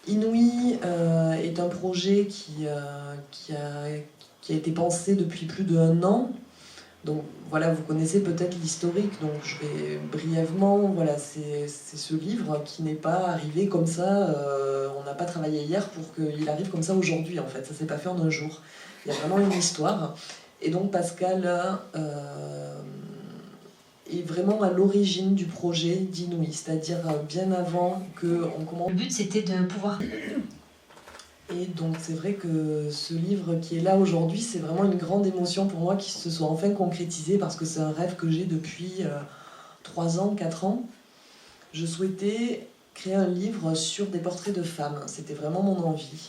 Inouï est un projet qui a été pensé depuis plus d'1 an. Donc voilà, vous connaissez peut-être l'historique, donc je vais brièvement, voilà, c'est ce livre qui n'est pas arrivé comme ça, on n'a pas travaillé hier pour qu'il arrive comme ça aujourd'hui en fait, ça s'est pas fait en un jour. Il y a vraiment une histoire, et donc Pascal est vraiment à l'origine du projet d'Inouï, c'est-à-dire bien avant qu'on commence. Le but c'était de pouvoir... Et donc c'est vrai que ce livre qui est là aujourd'hui, c'est vraiment une grande émotion pour moi qu'il se soit enfin concrétisé, parce que c'est un rêve que j'ai depuis 3 ans, 4 ans. Je souhaitais créer un livre sur des portraits de femmes, c'était vraiment mon envie.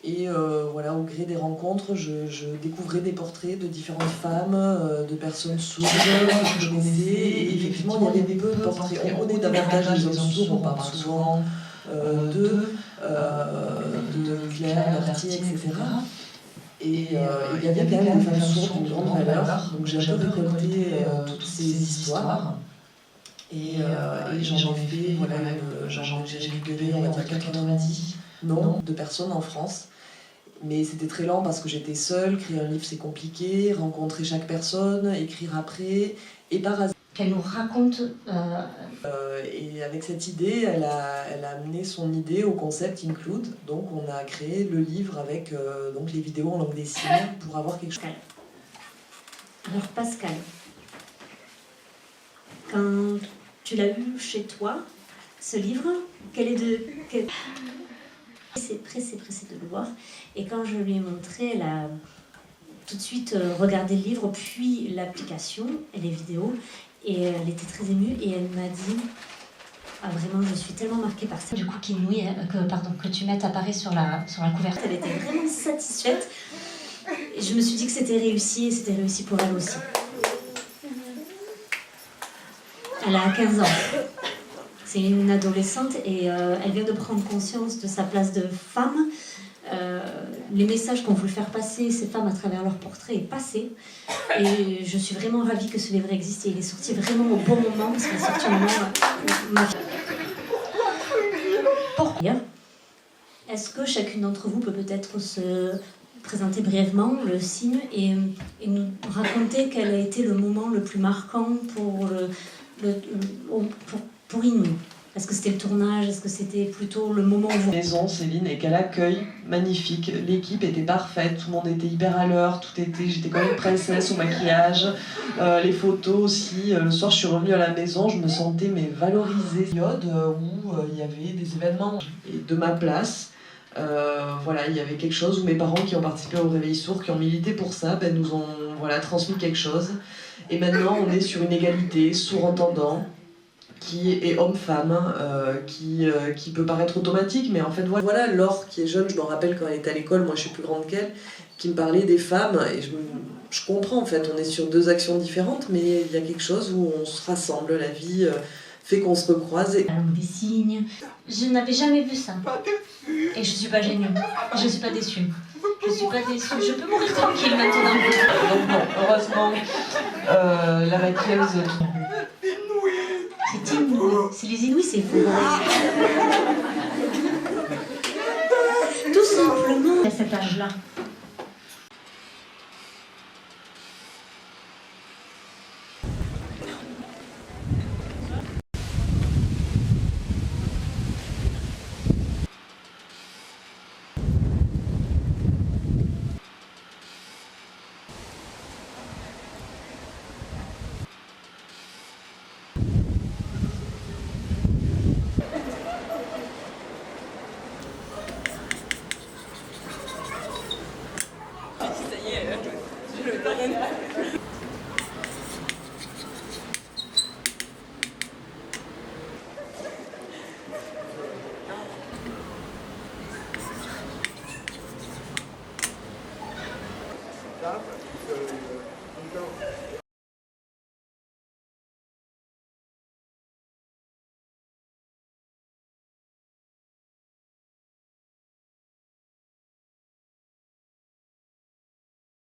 Et voilà, au gré des rencontres, je découvrais des portraits de différentes femmes, de personnes sourdes que je connaissais. Et effectivement, il y avait peu de portraits. On connaît davantage les hommes sourds, on parle souvent d'eux, de Claire, Berthier, etc. Et il y avait quand même des femmes sourdes d'une grande valeur. Donc j'ai un peu récolté toutes ces histoires. Et j'en ai fait, voilà, j'ai récupéré, on va dire, 90 noms de personnes en France. Mais c'était très lent parce que j'étais seule, créer un livre c'est compliqué, rencontrer chaque personne, écrire après, et par hasard. Qu'elle nous raconte... Et avec cette idée, elle a amené son idée au concept Include. Donc on a créé le livre avec donc les vidéos en langue des signes pour avoir quelque chose. Alors Pascal, quand tu l'as eu chez toi, ce livre, c'est pressé de le voir. Et quand je lui ai montré, elle a tout de suite regardé le livre, puis l'application et les vidéos. Et elle était très émue et elle m'a dit ah, vraiment, je suis tellement marquée par ça. Du coup, que tu mettes apparaît sur la couverture. Elle était vraiment satisfaite. Et je me suis dit que c'était réussi et c'était réussi pour elle aussi. Elle a 15 ans. C'est une adolescente et elle vient de prendre conscience de sa place de femme. Les messages qu'ont voulu faire passer ces femmes à travers leurs portraits est passé. Et je suis vraiment ravie que ce livre existe et il est sorti vraiment au bon moment parce qu'il est sorti au moment Pour dire, est-ce que chacune d'entre vous peut peut-être se présenter brièvement le signe et nous raconter quel a été le moment le plus marquant pour Inouï? Est-ce que c'était le tournage? Est-ce que c'était plutôt le moment où vous... Maison, Céline, et quel accueil magnifique. L'équipe était parfaite, tout le monde était hyper à l'heure, j'étais comme une princesse au maquillage. Les photos aussi. Le soir, je suis revenue à la maison, je me sentais valorisée. Période où il y avait des événements. Et de ma place, voilà, il y avait quelque chose où mes parents qui ont participé au Réveil Sourd, qui ont milité pour ça, nous ont transmis quelque chose. Et maintenant, on est sur une égalité, sourd-entendant, qui est homme-femme, qui peut paraître automatique, mais en fait voilà, Laure qui est jeune, je me rappelle quand elle était à l'école, moi je suis plus grande qu'elle, qui me parlait des femmes, et je comprends en fait, on est sur 2 actions différentes, mais il y a quelque chose où on se rassemble, la vie fait qu'on se recroise. La langue des signes, je n'avais jamais vu ça, et je suis pas gênée, je suis pas déçue. Je suis pas déçue, je peux mourir tranquille maintenant. Donc bon, heureusement, la maquilleuse... C'est Inouï, c'est les Inouïs, c'est vous. Tout simplement. À cet âge-là,